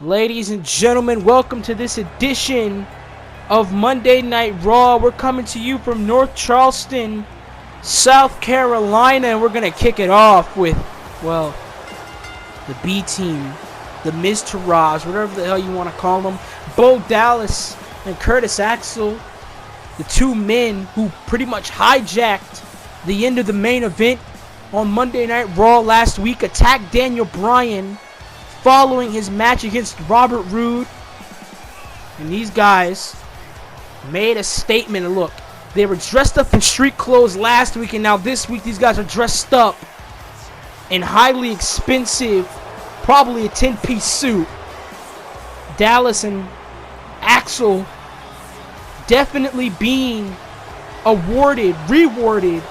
Ladies and gentlemen, welcome to this edition of Monday Night Raw. We're coming to you from North Charleston, South Carolina, and we're going to kick it off with, well, the B team, the Miz to Raj, whatever the hell you want to call them, Bo Dallas and Curtis Axel, the two men who pretty much hijacked the end of the main event on Monday Night Raw last week, attacked Daniel Bryan following his match against Robert Roode. And these guys made a statement. Look, they were dressed up in street clothes last week, and now this week these guys are dressed up in highly expensive, probably a 10-piece suit. Dallas and Axel definitely being rewarded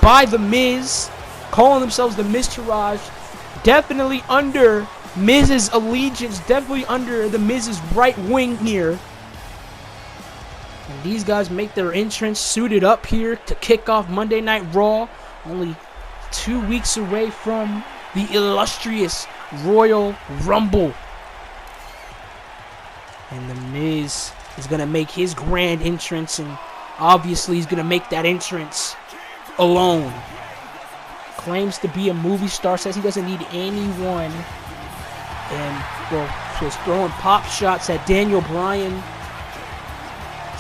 by the Miz, calling themselves the Miztourage, definitely under Miz's allegiance, definitely under the Miz's right wing here. And these guys make their entrance suited up here to kick off Monday Night Raw, only 2 weeks away from the illustrious Royal Rumble. And the Miz is going to make his grand entrance, and obviously he's going to make that entrance alone. Claims to be a movie star, says he doesn't need anyone. And, well, was throwing pop shots at Daniel Bryan.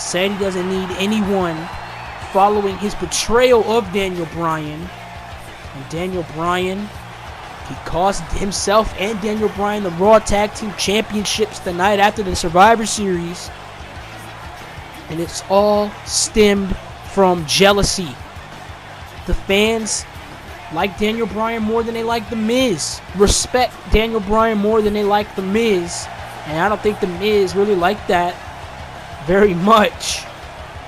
Said he doesn't need anyone following his betrayal of Daniel Bryan. And Daniel Bryan, he cost himself and Daniel Bryan the Raw Tag Team Championships the night after the Survivor Series. And it's all stemmed from jealousy. The fans like Daniel Bryan more than they like The Miz. Respect Daniel Bryan more than they like The Miz. And I don't think The Miz really liked that very much.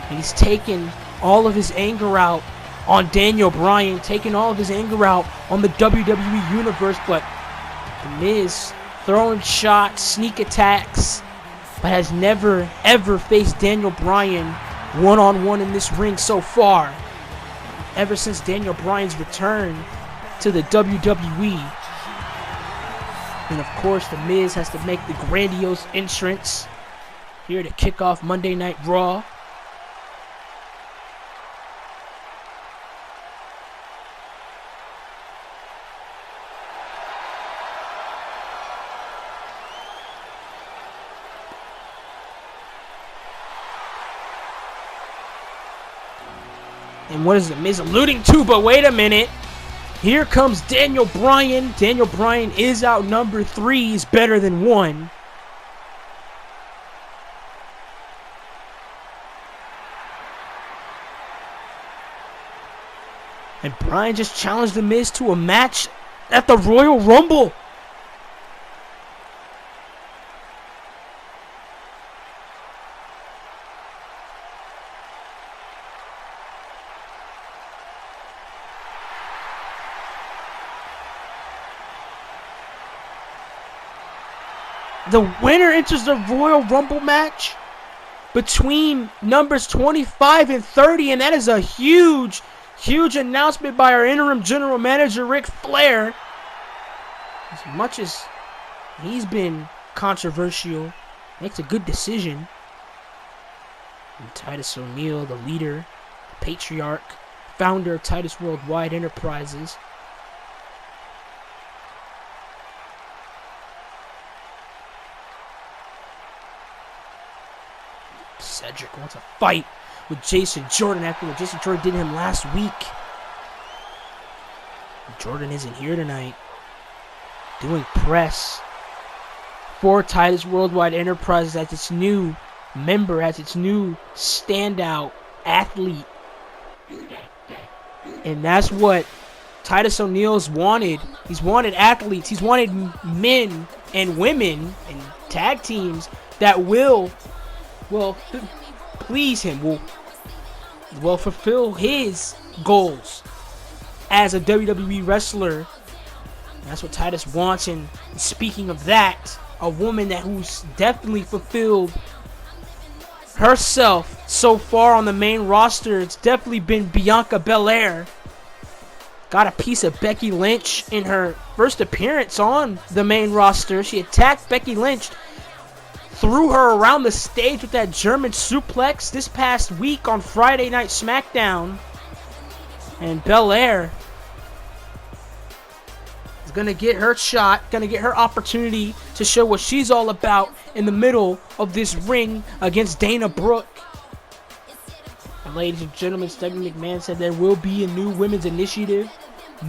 And he's taken all of his anger out on Daniel Bryan, taking all of his anger out on the WWE Universe. But The Miz throwing shots, sneak attacks, but has never, ever faced Daniel Bryan one-on-one in this ring so far. Ever since Daniel Bryan's return to the WWE. And of course, The Miz has to make the grandiose entrance here to kick off Monday Night Raw. And what is The Miz alluding to? But wait a minute. Here comes Daniel Bryan. Daniel Bryan is outnumbered. 3 is better than 1. And Bryan just challenged The Miz to a match at the Royal Rumble. The winner enters the Royal Rumble match between numbers 25 and 30, and that is a huge announcement by our interim general manager, Ric Flair. As much as he's been controversial, makes a good decision. And Titus O'Neil, the leader, the patriarch, founder of Titus Worldwide Enterprises, Cedric wants a fight with Jason Jordan after what Jason Jordan did to him last week. Jordan isn't here tonight, doing press for Titus Worldwide Enterprises as its new member, as its new standout athlete. And that's what Titus O'Neil's wanted. He's wanted athletes. He's wanted men and women and tag teams that will please him, will fulfill his goals as a WWE wrestler. And that's what Titus wants. And speaking of that, a woman who's definitely fulfilled herself so far on the main roster, it's definitely been Bianca Belair. got a piece of Becky Lynch in her first appearance on the main roster. She attacked Becky Lynch, threw her around the stage with that German suplex this past week on Friday Night SmackDown. And Belair is going to get her shot, going to get her opportunity to show what she's all about in the middle of this ring against Dana Brooke. And ladies and gentlemen, Stephanie McMahon said there will be a new women's initiative.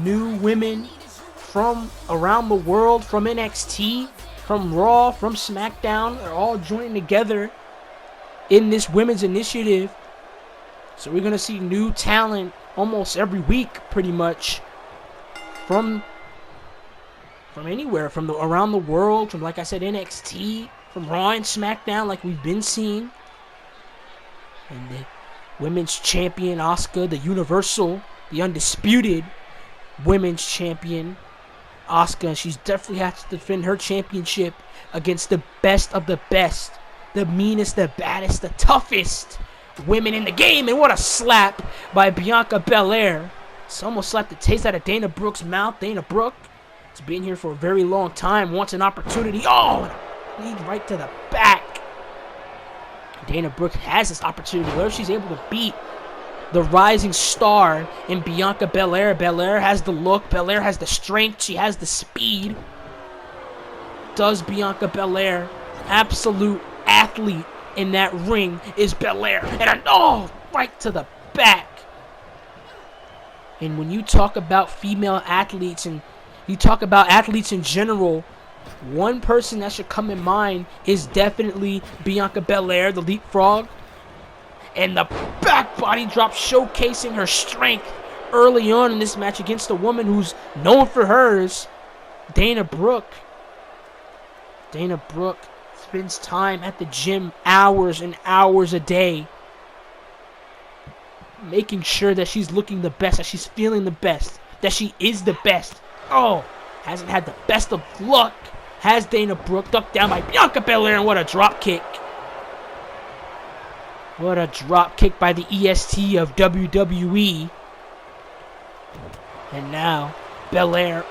New women from around the world, from NXT, from Raw, from SmackDown, are all joining together in this women's initiative. So we're going to see new talent almost every week, pretty much, from anywhere, from around the world, from, like I said, NXT, from Raw and SmackDown, like we've been seeing. And the women's champion, Asuka, the Universal, the undisputed women's champion, Asuka, she's definitely has to defend her championship against the best of the best, the meanest, the baddest, the toughest women in the game. And what a slap by Bianca Belair. It's almost slapped the taste out of Dana Brooke's mouth. Dana Brooke has been here for a very long time, wants an opportunity. Oh, lead right to the back. Dana Brooke has this opportunity where she's able to beat the rising star in Bianca Belair. Belair has the look. Belair has the strength. She has the speed. Does Bianca Belair? Absolute athlete in that ring is Belair. And right to the back. And when you talk about female athletes and you talk about athletes in general, one person that should come in mind is definitely Bianca Belair, the leapfrog. And the back body drop showcasing her strength early on in this match against a woman who's known for hers, Dana Brooke. Dana Brooke spends time at the gym hours and hours a day, making sure that she's looking the best, that she's feeling the best, that she is the best. Oh, hasn't had the best of luck, has Dana Brooke, ducked down by Bianca Belair, and what a drop kick. What a drop kick by the EST of WWE. And now, Belair,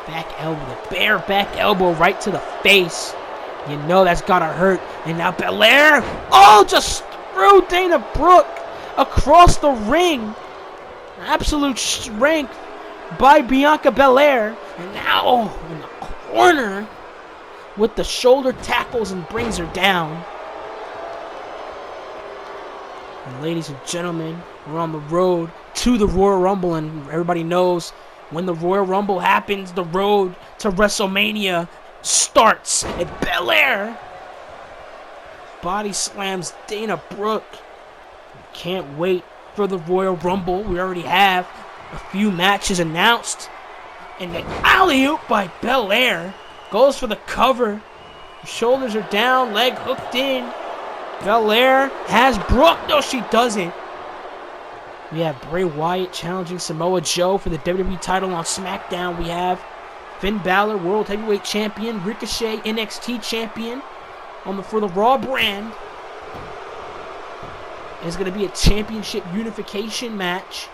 back elbow, the bare back elbow right to the face. You know that's gotta hurt. And now Belair, just threw Dana Brooke across the ring. Absolute strength by Bianca Belair. And now, in the corner with the shoulder tackles and brings her down. And ladies and gentlemen, we're on the road to the Royal Rumble, and everybody knows when the Royal Rumble happens, the road to WrestleMania starts. And Belair body slams Dana Brooke. Can't wait for the Royal Rumble. We already have a few matches announced. And the alley-oop by Belair goes for the cover. Shoulders are down, leg hooked in. Belair has Brooke. No, she doesn't. We have Bray Wyatt challenging Samoa Joe for the WWE title on SmackDown. We have Finn Balor, World Heavyweight Champion. Ricochet, NXT Champion for the Raw brand. It's going to be a championship unification match.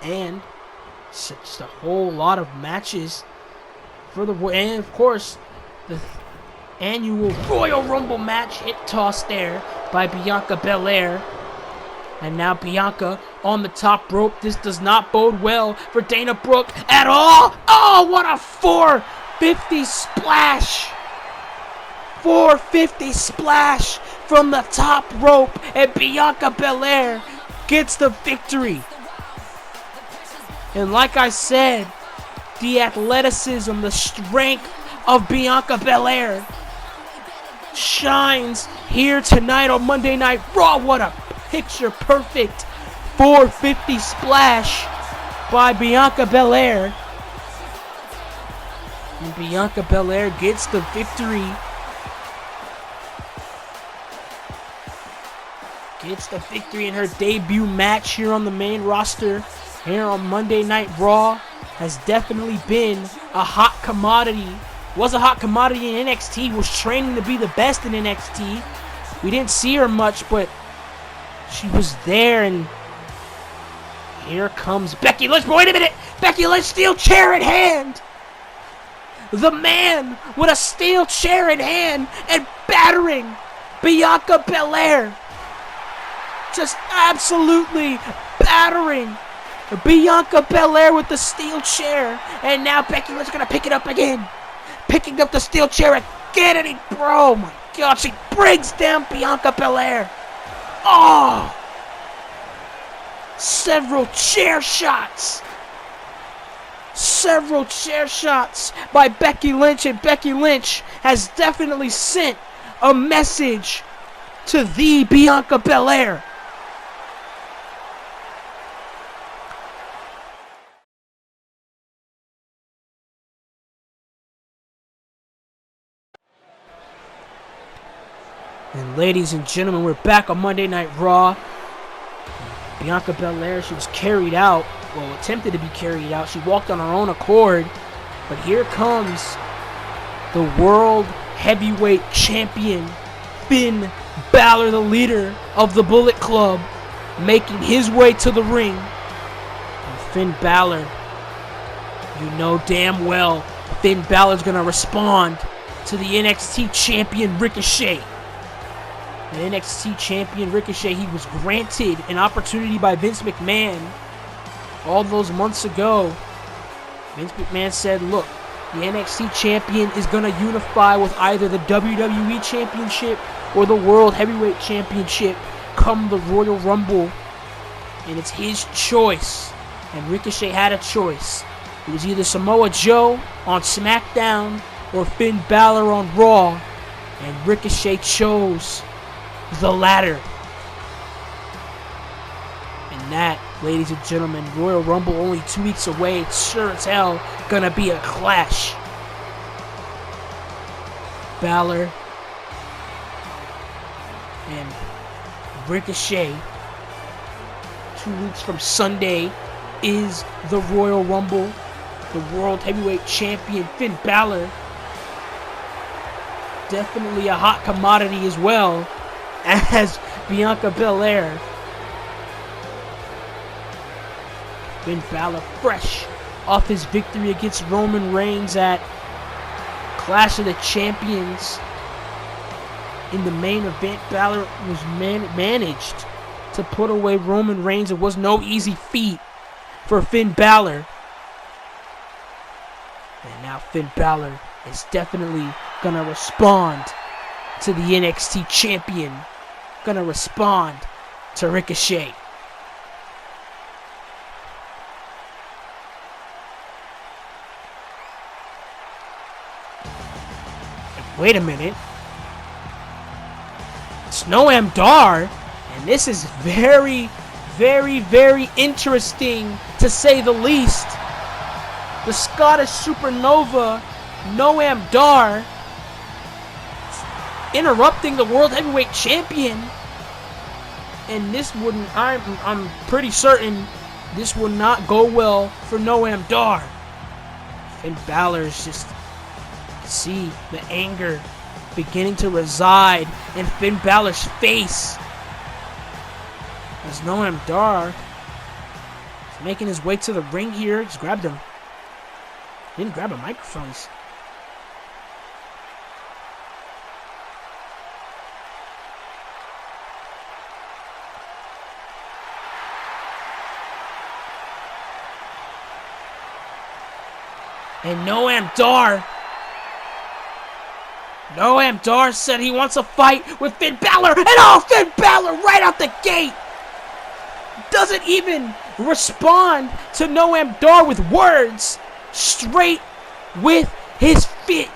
And just a whole lot of matches for the... And, of course, the annual Royal Rumble match hit toss there by Bianca Belair. And now Bianca on the top rope. This does not bode well for Dana Brooke at all. Oh, what a 450 splash. 450 splash from the top rope. And Bianca Belair gets the victory. And like I said, the athleticism, the strength of Bianca Belair shines here tonight on Monday Night Raw. What a picture-perfect 450 splash by Bianca Belair. And Bianca Belair gets the victory. Gets the victory in her debut match here on the main roster. Here on Monday Night Raw. Has definitely been a hot commodity. Was a hot commodity in NXT. Was training to be the best in NXT. We didn't see her much, but she was there, and Here comes Becky Lynch. Wait a minute. Becky Lynch, steel chair in hand. The man with a steel chair in hand and battering Bianca Belair. Just absolutely battering Bianca Belair with the steel chair. And now Becky Lynch going to pick it up again. Picking up the steel chair again. And oh my God, she brings down Bianca Belair. Oh! Several chair shots. Several chair shots by Becky Lynch. And Becky Lynch has definitely sent a message to the Bianca Belair. And ladies and gentlemen, we're back on Monday Night Raw. Bianca Belair, she was carried out. Well, attempted to be carried out. She walked on her own accord. But here comes the World Heavyweight Champion, Finn Balor, the leader of the Bullet Club, making his way to the ring. And Finn Balor, you know damn well, Finn Balor's going to respond to the NXT Champion Ricochet. The NXT Champion Ricochet, he was granted an opportunity by Vince McMahon all those months ago. Vince McMahon said, look, the NXT Champion is going to unify with either the WWE Championship or the World Heavyweight Championship come the Royal Rumble. And it's his choice. And Ricochet had a choice. It was either Samoa Joe on SmackDown or Finn Balor on Raw. And Ricochet chose the latter. And that, ladies and gentlemen, Royal Rumble only 2 weeks away. It's sure as hell gonna be a clash. Balor and Ricochet. 2 weeks from Sunday is the Royal Rumble. The World Heavyweight Champion Finn Balor, definitely a hot commodity as well as Bianca Belair. Finn Balor fresh off his victory against Roman Reigns at Clash of the Champions. In the main event, Balor was managed to put away Roman Reigns. It was no easy feat for Finn Balor. And now Finn Balor is definitely going to respond to the NXT Champion. Going to respond to Ricochet. And wait a minute. It's Noam Dar. And this is very, very, very interesting to say the least. The Scottish Supernova, Noam Dar, interrupting the World Heavyweight Champion. And this wouldn't, I'm pretty certain this will not go well for Noam Dar. Finn Balor's just see the anger beginning to reside in Finn Balor's face. As Noam Dar is making his way to the ring here. Just grabbed him. Didn't grab a microphone. And Noam Dar said he wants a fight with Finn Balor. And oh, Finn Balor right out the gate doesn't even respond to Noam Dar with words. Straight with his feet.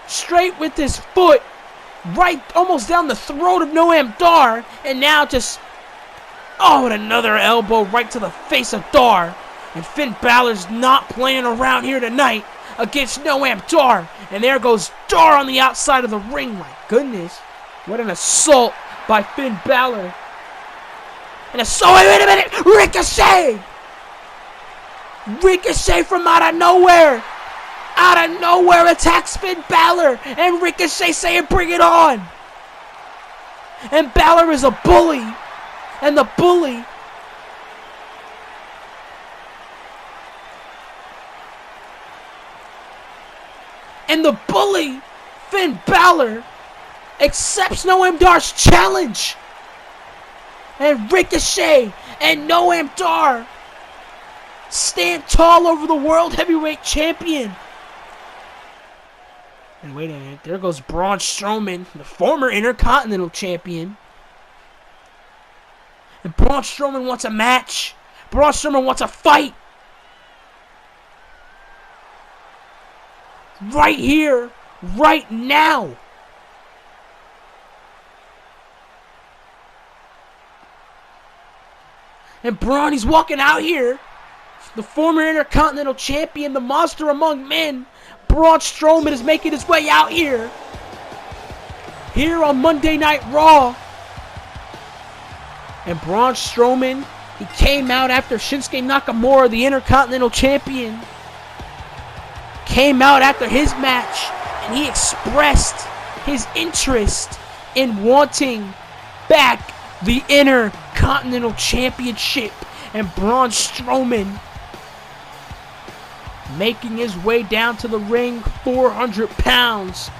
Straight with his foot. Right almost down the throat of Noam Dar. And now just, oh, and another elbow right to the face of Dar. And Finn Balor's not playing around here tonight against Noam Dar. And there goes Dar on the outside of the ring. My goodness. What an assault by Finn Balor. And assault, wait a minute, Ricochet! Ricochet from out of nowhere attacks Finn Balor, and Ricochet saying bring it on. And Balor is a bully, and the bully And the bully, Finn Balor, accepts Noam Dar's challenge. And Ricochet and Noam Dar stand tall over the World Heavyweight Champion. And wait a minute, there goes Braun Strowman, the former Intercontinental Champion. And Braun Strowman wants a match. Braun Strowman wants a fight. Right here, right now. And Braun, he's walking out here. The former Intercontinental Champion, the monster among men, Braun Strowman is making his way out here. Here on Monday Night Raw. And Braun Strowman, he came out after Shinsuke Nakamura, the Intercontinental Champion, came out after his match, and he expressed his interest in wanting back the Intercontinental Championship. And Braun Strowman making his way down to the ring, 400 pounds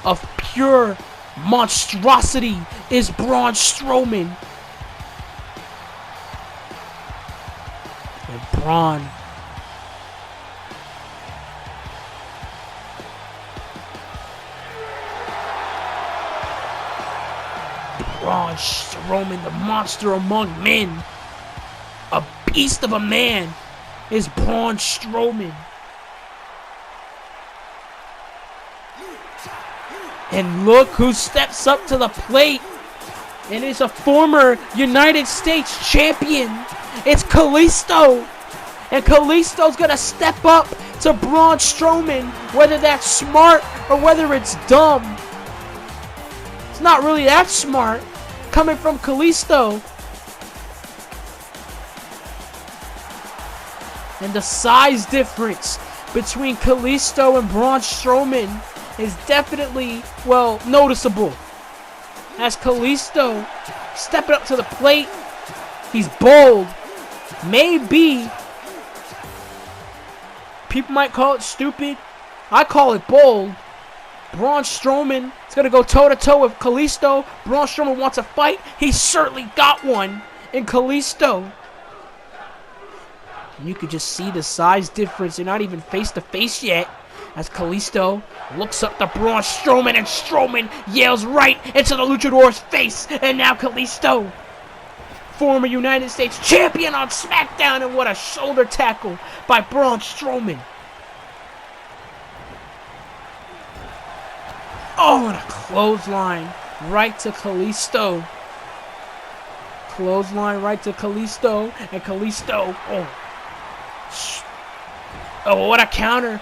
of pure monstrosity is Braun Strowman. And Braun Strowman, the monster among men, a beast of a man, is Braun Strowman. And look who steps up to the plate. And is a former United States champion. It's Kalisto. And Kalisto's gonna step up to Braun Strowman, whether that's smart or whether it's dumb. It's not really that smart coming from Kalisto. And the size difference between Kalisto and Braun Strowman is definitely, well, noticeable. As Kalisto stepping up to the plate, he's bold. Maybe people might call it stupid. I call it bold. Braun Strowman is going to go toe-to-toe with Kalisto. Braun Strowman wants a fight. He certainly got one in Kalisto. And you could just see the size difference. They're not even face-to-face yet. As Kalisto looks up to Braun Strowman, and Strowman yells right into the luchador's face. And now Kalisto, former United States champion on SmackDown, and what a shoulder tackle by Braun Strowman. Oh, and a clothesline right to Kalisto. Clothesline right to Kalisto, and Kalisto, oh, what a counter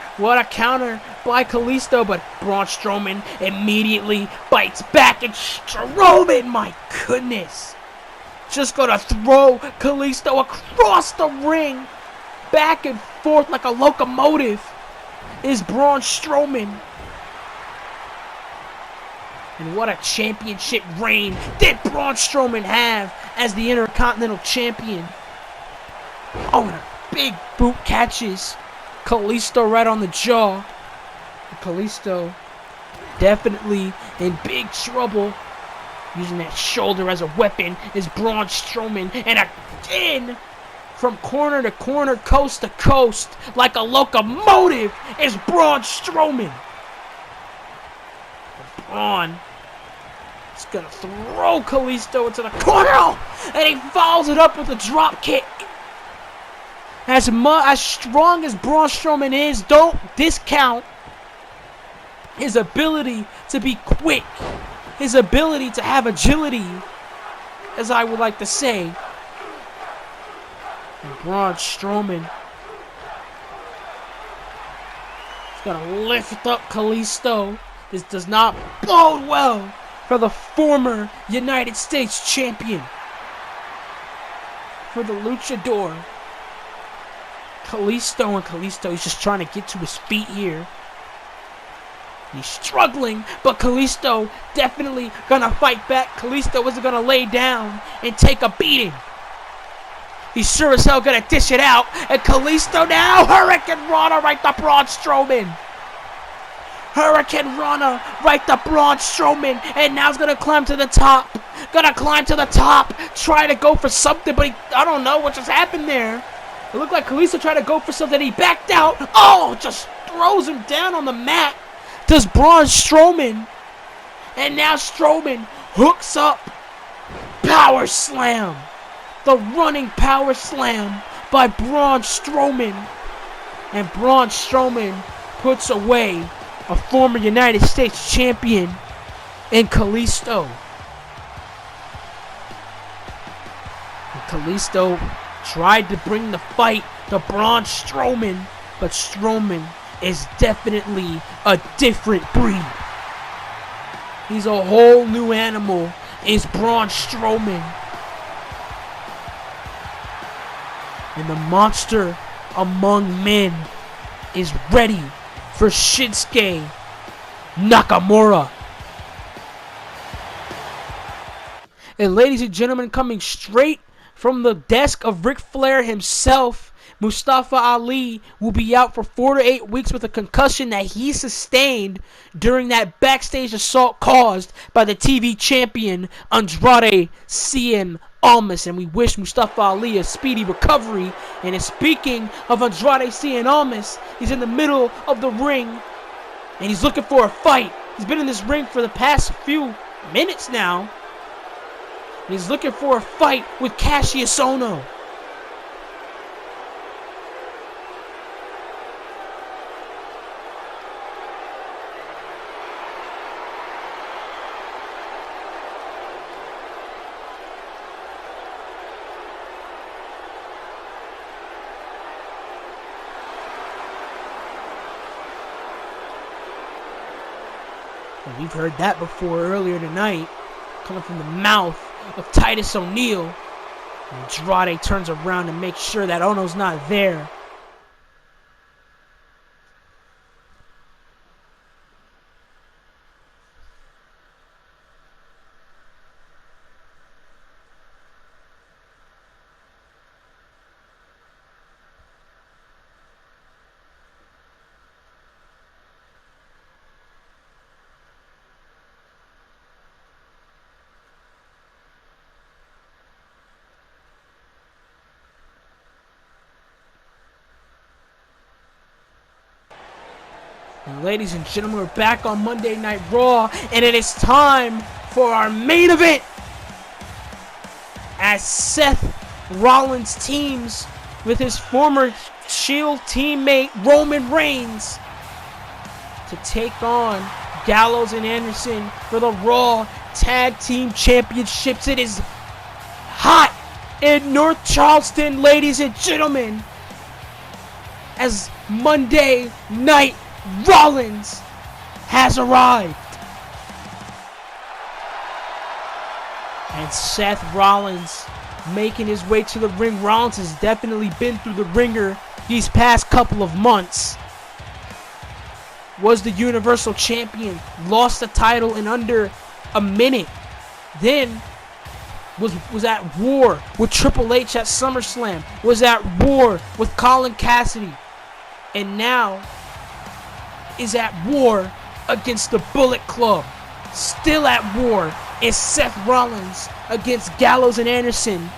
by Kalisto, but Braun Strowman immediately bites back, and Strowman, my goodness, just gonna throw Kalisto across the ring, back and forth like a locomotive, is Braun Strowman. And what a championship reign did Braun Strowman have as the Intercontinental Champion. Oh, and a big boot catches Kalisto right on the jaw. Kalisto definitely in big trouble. Using that shoulder as a weapon is Braun Strowman. And again, from corner to corner, coast to coast, like a locomotive, is Braun Strowman. Braun is going to throw Kalisto into the corner. And he follows it up with a drop kick. As strong as Braun Strowman is, don't discount his ability to be quick, his ability to have agility, as I would like to say. And Braun Strowman is going to lift up Kalisto. This does not bode well for the former United States champion, for the luchador. Kalisto, he's just trying to get to his feet here. He's struggling, but Kalisto definitely gonna fight back. Kalisto isn't gonna lay down and take a beating. He's sure as hell gonna dish it out. And Kalisto now, Hurricane Rana right to Braun Strowman. Hurricane Rana right to Braun Strowman, and now he's gonna climb to the top. Try to go for something, but I don't know what just happened there. It looked like Kalisto tried to go for something. He backed out. Oh, just throws him down on the mat. Does Braun Strowman. And now Strowman hooks up. Power slam. The running power slam by Braun Strowman. And Braun Strowman puts away a former United States champion in Kalisto. And Kalisto tried to bring the fight to Braun Strowman, but Strowman is definitely a different breed. He's a whole new animal, is Braun Strowman. And the monster among men is ready for Shinsuke Nakamura. And ladies and gentlemen, coming straight from the desk of Ric Flair himself, Mustafa Ali will be out for 4 to 8 weeks with a concussion that he sustained during that backstage assault caused by the TV champion Andrade Cien Almas. And we wish Mustafa Ali a speedy recovery. And speaking of Andrade Cien Almas, he's in the middle of the ring and he's looking for a fight. He's been in this ring for the past few minutes now. And he's looking for a fight with Cassius Ohno. And we've heard that before earlier tonight, coming from the mouth of Titus O'Neil. Andrade turns around to make sure that Ohno's not there. And ladies and gentlemen, we're back on Monday Night Raw, and it is time for our main event as Seth Rollins teams with his former Shield teammate Roman Reigns to take on Gallows and Anderson for the Raw Tag Team Championships. It is hot in North Charleston, ladies and gentlemen, as Monday Night Rollins has arrived. And Seth Rollins making his way to the ring. Rollins has definitely been through the ringer these past couple of months. Was the Universal Champion, lost the title in under a minute. Then was at war with Triple H at SummerSlam. Was at war with Colin Cassidy. And now is at war against the Bullet Club. Still at war is Seth Rollins against Gallows and Anderson.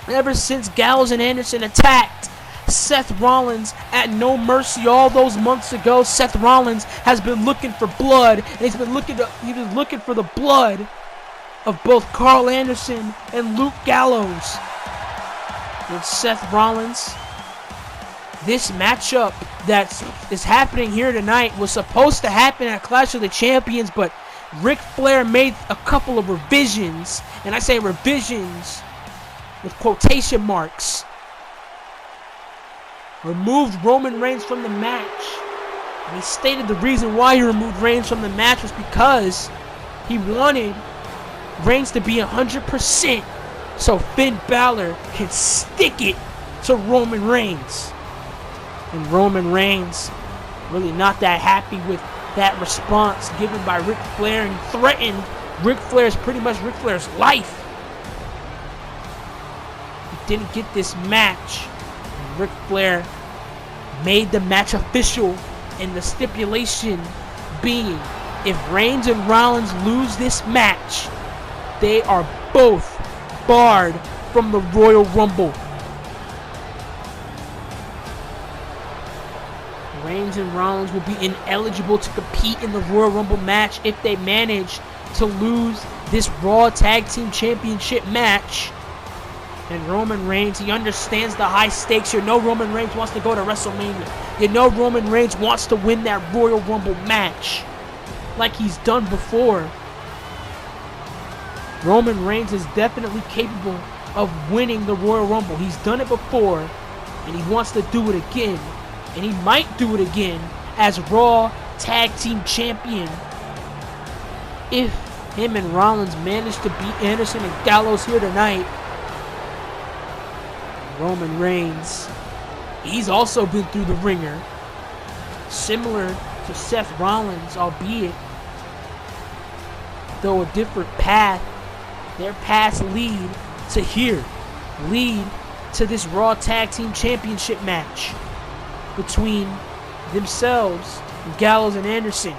Ever since Gallows and Anderson attacked Seth Rollins at No Mercy all those months ago, Seth Rollins has been looking for blood, and he was looking for the blood of both Carl Anderson and Luke Gallows. With Seth Rollins, this matchup that is happening here tonight was supposed to happen at Clash of the Champions, but Ric Flair made a couple of revisions, and I say revisions with quotation marks. Removed Roman Reigns from the match. And he stated the reason why he removed Reigns from the match was because he wanted Reigns to be 100% so Finn Balor can stick it to Roman Reigns. And Roman Reigns really not that happy with that response given by Ric Flair, and he threatened pretty much Ric Flair's life. He didn't get this match. And Ric Flair made the match official And the stipulation being, if Reigns and Rollins lose this match, they are both barred from the Royal Rumble. Reigns and Rollins will be ineligible to compete in the Royal Rumble match if they manage to lose this Raw Tag Team Championship match. And Roman Reigns, he understands the high stakes. You know Roman Reigns wants to go to WrestleMania. You know Roman Reigns wants to win that Royal Rumble match like he's done before. Roman Reigns is definitely capable of winning the Royal Rumble. He's done it before, and he wants to do it again. And he might do it again as Raw Tag Team Champion if him and Rollins manage to beat Anderson and Gallows here tonight. Roman Reigns, he's also been through the ringer, similar to Seth Rollins, albeit though a different path. Their paths lead to here, lead to this Raw Tag Team Championship match between themselves, Gallows and Anderson.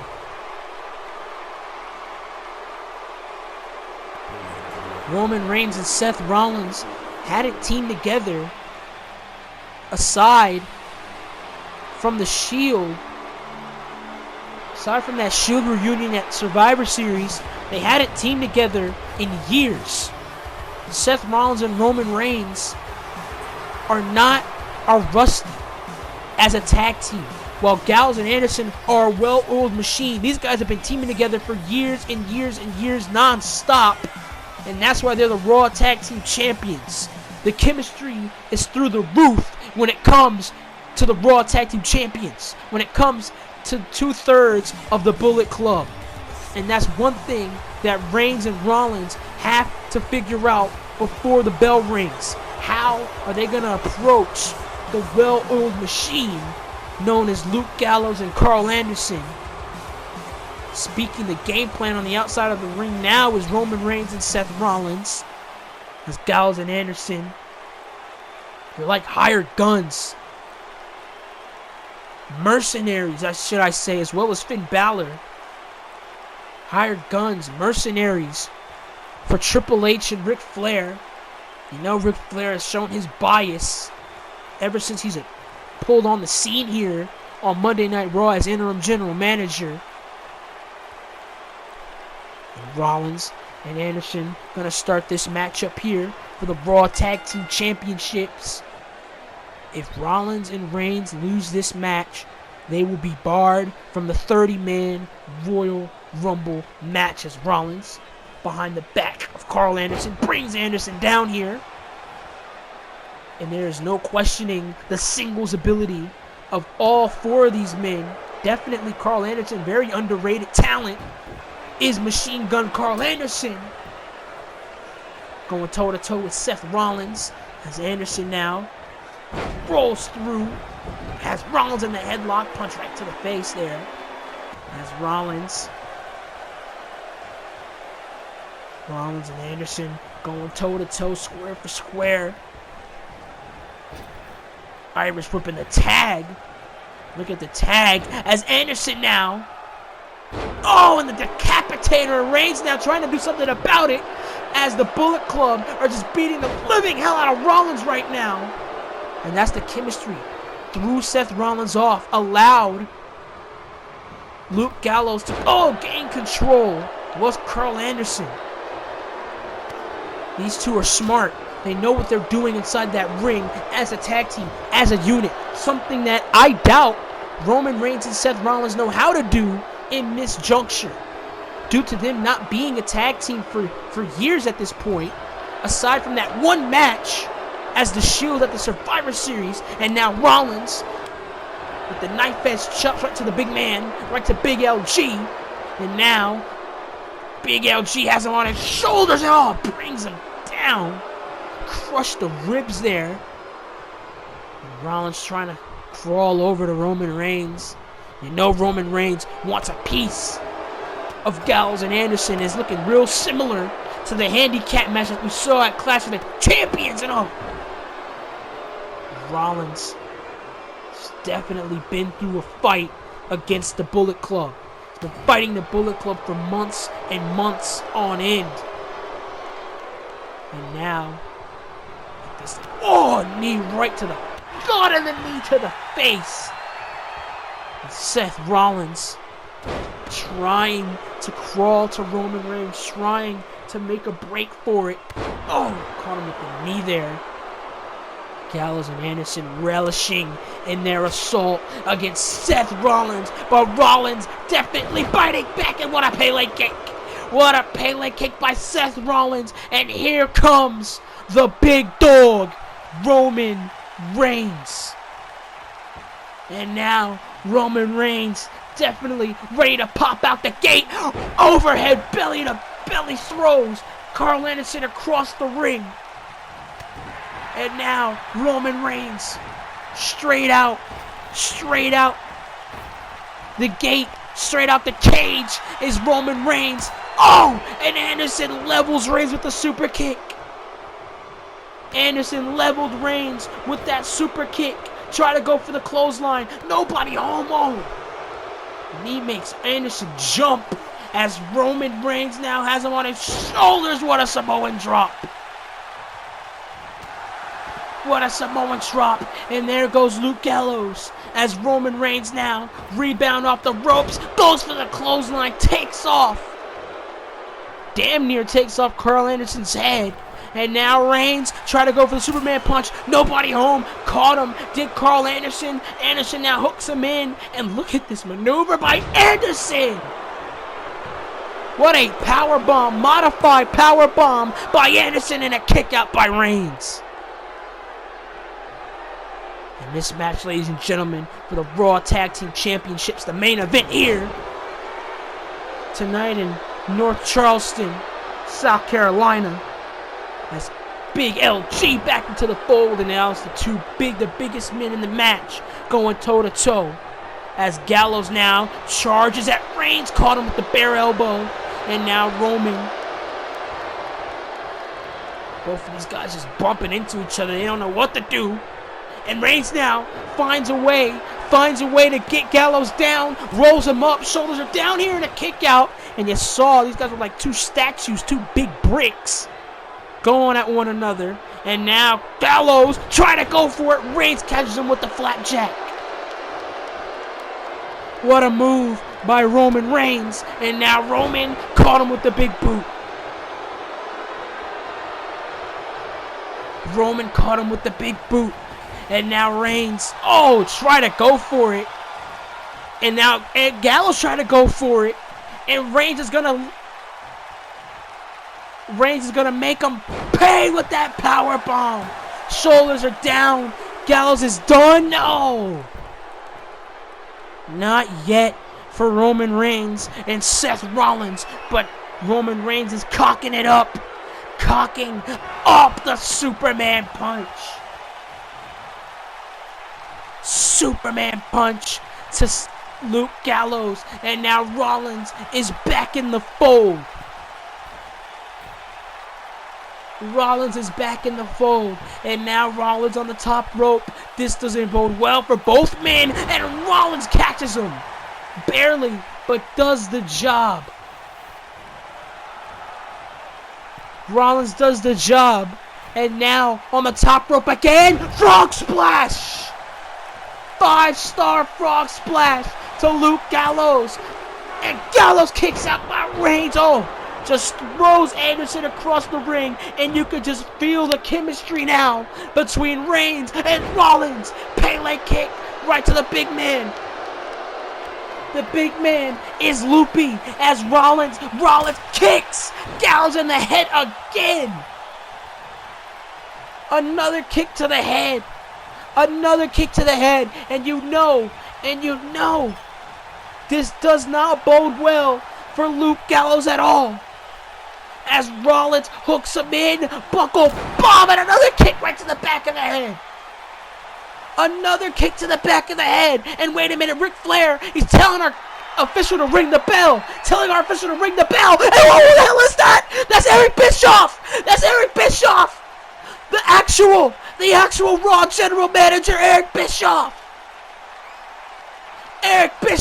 Roman Reigns and Seth Rollins hadn't teamed together aside from the Shield. Aside from that Shield reunion at Survivor Series, they hadn't teamed together in years. Seth Rollins and Roman Reigns are rusty as a tag team, while Gallows and Anderson are a well-oiled machine. These guys have been teaming together for years and years and years non-stop, and that's why they're the Raw Tag Team Champions. The chemistry is through the roof when it comes to the Raw Tag Team Champions, when it comes to 2/3 of the Bullet Club. And that's one thing that Reigns and Rollins have to figure out before the bell rings. How are they going to approach the well-oiled machine known as Luke Gallows and Carl Anderson? Speaking the game plan on the outside of the ring now is Roman Reigns and Seth Rollins. As Gallows and Anderson, they're like hired guns. Mercenaries, should I say, as well as Finn Balor. Hired guns, mercenaries for Triple H and Ric Flair. You know Ric Flair has shown his bias ever since he's pulled on the scene here on Monday Night Raw as interim general manager. And Rollins and Anderson gonna start this matchup here for the Raw Tag Team Championships. If Rollins and Reigns lose this match, they will be barred from the 30-man Royal Rumble match as Rollins, behind the back of Carl Anderson, brings Anderson down here. And there is no questioning the singles ability of all four of these men. Definitely Carl Anderson, very underrated talent, is Machine Gun Carl Anderson. Going toe-to-toe with Seth Rollins as Anderson now rolls through. Has Rollins in the headlock, punch right to the face there. As Rollins and Anderson going toe-to-toe, square for square. Irish whipping the tag. Look at the tag as Anderson now. Oh, and the decapitator. Reigns now trying to do something about it as the Bullet Club are just beating the living hell out of Rollins right now. And that's the chemistry. Threw Seth Rollins off. Allowed Luke Gallows to gain control. Was Carl Anderson. These two are smart. They know what they're doing inside that ring as a tag team, as a unit. Something that I doubt Roman Reigns and Seth Rollins know how to do in this juncture, due to them not being a tag team for years at this point, aside from that one match as the Shield at the Survivor Series. And now Rollins with the knife edge chops right to the big man, right to Big LG. And now Big LG has him on his shoulders and brings him down. Crushed the ribs there. And Rollins trying to crawl over to Roman Reigns. You know Roman Reigns wants a piece of Gallows and Anderson. Is looking real similar to the handicap match that we saw at Clash of the Champions and all. Rollins has definitely been through a fight against the Bullet Club. He's been fighting the Bullet Club for months and months on end. And now, this knee right to the gut, and the knee to the face. And Seth Rollins trying to crawl to Roman Reigns, trying to make a break for it. Oh, caught him with the knee there. Gallows and Anderson relishing in their assault against Seth Rollins, but Rollins definitely biting back, and what a Pele kick! What a Pele kick by Seth Rollins, and here comes the big dog, Roman Reigns. And now Roman Reigns definitely ready to pop out the gate. Overhead belly to belly throws Carl Anderson across the ring. And now Roman Reigns straight out the gate, straight out the cage is Roman Reigns. Oh, and Anderson levels Reigns with a super kick. Anderson leveled Reigns with that super kick. Try to go for the clothesline. Nobody home. And he makes Anderson jump as Roman Reigns now has him on his shoulders. What a Samoan drop. What a Samoan drop. And there goes Luke Gallows as Roman Reigns now rebound off the ropes, goes for the clothesline, takes off. Damn near takes off Carl Anderson's head. And now Reigns try to go for the Superman punch. Nobody home. Caught him. Did Carl Anderson. Anderson now hooks him in. And look at this maneuver by Anderson. What a power bomb. Modified power bomb by Anderson, and a kick out by Reigns. And this match, ladies and gentlemen, for the Raw Tag Team Championships, the main event here tonight in North Charleston, South Carolina, as Big LG back into the fold, and now it's the biggest men in the match going toe to toe. As Gallows now charges at Reigns, caught him with the bare elbow, and now Roman. Both of these guys just bumping into each other. They don't know what to do. And Reigns now finds a way to get Gallows down, rolls him up, shoulders are down here, and a kick out. And you saw these guys were like two statues, two big bricks going at one another. And now Gallows trying to go for it. Reigns catches him with the flapjack. What a move by Roman Reigns. And now Roman caught him with the big boot. Roman caught him with the big boot. And now Reigns, try to go for it. And now Gallows trying to go for it. And Reigns is gonna make him pay with that power bomb. Shoulders are down. Gallows is done. No. Not yet for Roman Reigns and Seth Rollins. But Roman Reigns is cocking it up. Cocking up the Superman punch. Superman punch to Luke Gallows, and now Rollins is back in the fold. Rollins is back in the fold, and now Rollins on the top rope. This doesn't bode well for both men, and Rollins catches him. Barely, but does the job. Rollins does the job, and now on the top rope again, frog splash. 5-star frog splash to Luke Gallows. And Gallows kicks out by Reigns. Just throws Anderson across the ring. And you could just feel the chemistry now between Reigns and Rollins. Pele kick right to the big man. The big man is loopy as Rollins kicks Gallows in the head again. Another kick to the head. Another kick to the head, and you know, this does not bode well for Luke Gallows at all. As Rollins hooks him in, buckle bomb, and another kick right to the back of the head. Another kick to the back of the head, and wait a minute, Ric Flair, he's telling our official to ring the bell. And what the hell is that? That's Eric Bischoff. The actual Raw General Manager, Eric Bischoff.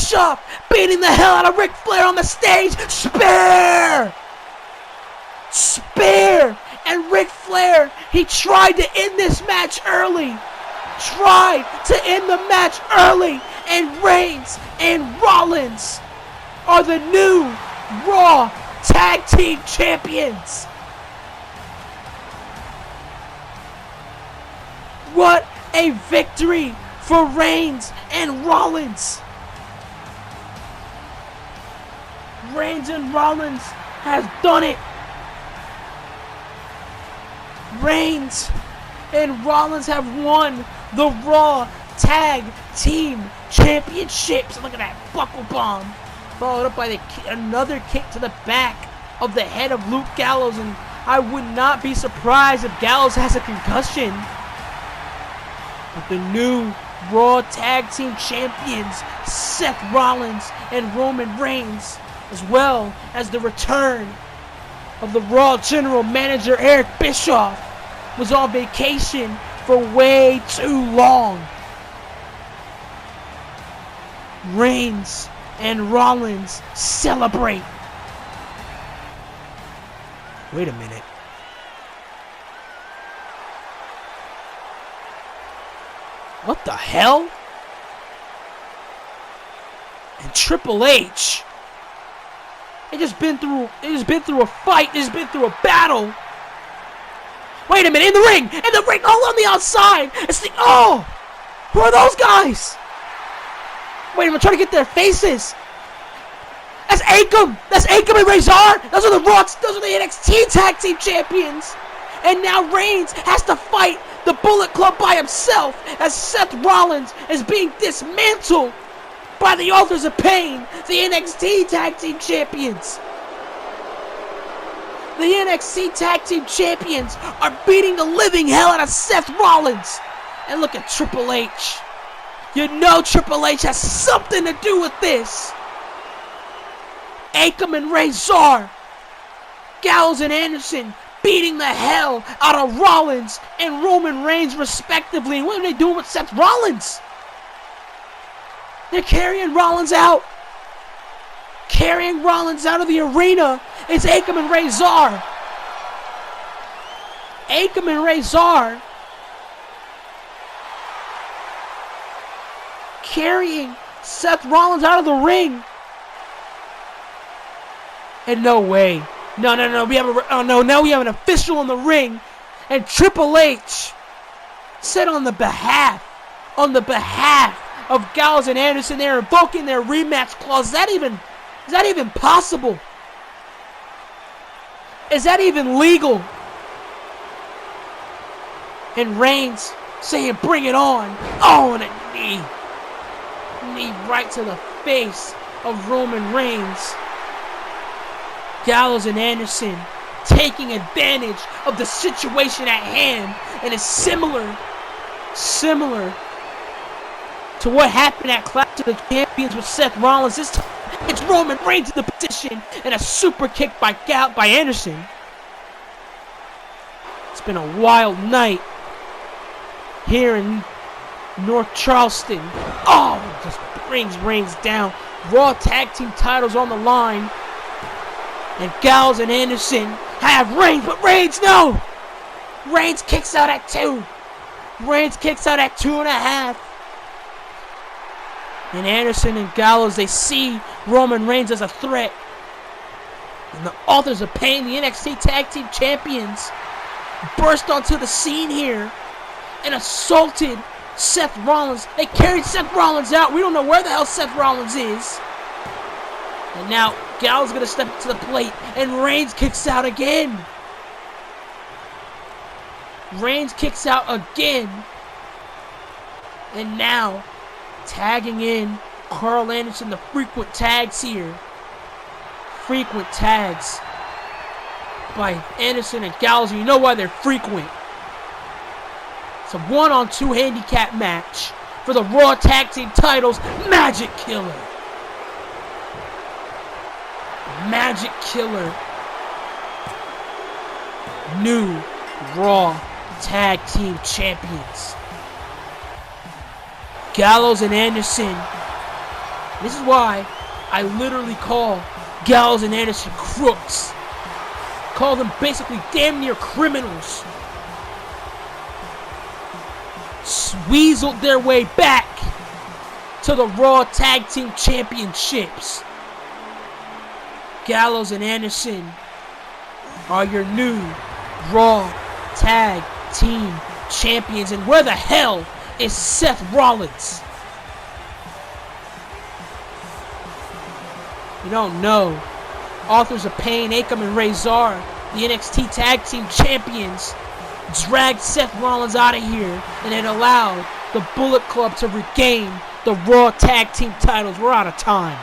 Bischoff beating the hell out of Ric Flair on the stage. Spear! Spear! And Ric Flair, he tried to end this match early. And Reigns and Rollins are the new Raw Tag Team Champions. What a victory for Reigns and Rollins. Reigns and Rollins has done it. Reigns and Rollins have won the Raw Tag Team Championships. Look at that buckle bomb. Followed up by another kick to the back of the head of Luke Gallows. And I would not be surprised if Gallows has a concussion. But the new Raw Tag Team Champions, Seth Rollins and Roman Reigns, as well as the return of the Raw General Manager Eric Bischoff, was on vacation for way too long. Reigns and Rollins celebrate. Wait a minute. What the hell? And Triple H. It just been through a fight. It just been through a battle. Wait a minute, in the ring, all on the outside. Who are those guys? Wait, I'm trying to get their faces. That's Akam and Razor. Those are the NXT Tag Team Champions. And now Reigns has to fight the Bullet Club by himself as Seth Rollins is being dismantled by the Authors of Pain, the NXT Tag Team Champions. The NXT Tag Team Champions are beating the living hell out of Seth Rollins. And look at Triple H. You know Triple H has something to do with this. Akam and Razor. Gallows and Anderson beating the hell out of Rollins and Roman Reigns respectively. And what are they doing with Seth Rollins? They're carrying Rollins out. Carrying Rollins out of the arena is Akam and Razor. Akam and Razor carrying Seth Rollins out of the ring. And no way. No. Now we have an official in the ring. And Triple H said on the behalf of Gallows and Anderson, they're invoking their rematch clause. Is that even possible? Is that even legal? And Reigns saying, bring it on. Oh, and a knee. Knee right to the face of Roman Reigns. Gallows and Anderson taking advantage of the situation at hand. And it's similar to what happened at Clash of the Champions with Seth Rollins. This time, it's Roman Reigns in the position and a super kick by Anderson. It's been a wild night here in North Charleston. Oh, it just brings Reigns down. Raw Tag Team titles on the line. And Gallows and Anderson have Reigns, but Reigns, no! Reigns kicks out at 2. Reigns kicks out at 2.5. And Anderson and Gallows, they see Roman Reigns as a threat. And the Authors of Pain, the NXT Tag Team Champions, burst onto the scene here and assaulted Seth Rollins. They carried Seth Rollins out. We don't know where the hell Seth Rollins is. And now Gallows going to step to the plate, and Reigns kicks out again. Reigns kicks out again. And now, tagging in Carl Anderson, the frequent tags here. Frequent tags by Anderson and Gallows. And you know why they're frequent. It's a 1-on-2 handicap match for the Raw Tag Team titles. Magic Killer. Magic Killer. New Raw Tag Team Champions. Gallows and Anderson This is why I literally call Gallows and Anderson crooks. Call them basically damn near criminals. Weaseled their way back to the Raw Tag Team Championships. Gallows and Anderson are your new Raw Tag Team Champions. And where the hell is Seth Rollins? You don't know. Authors of Pain, Akam, and Razor, the NXT Tag Team Champions, dragged Seth Rollins out of here and it allowed the Bullet Club to regain the Raw Tag Team titles. We're out of time.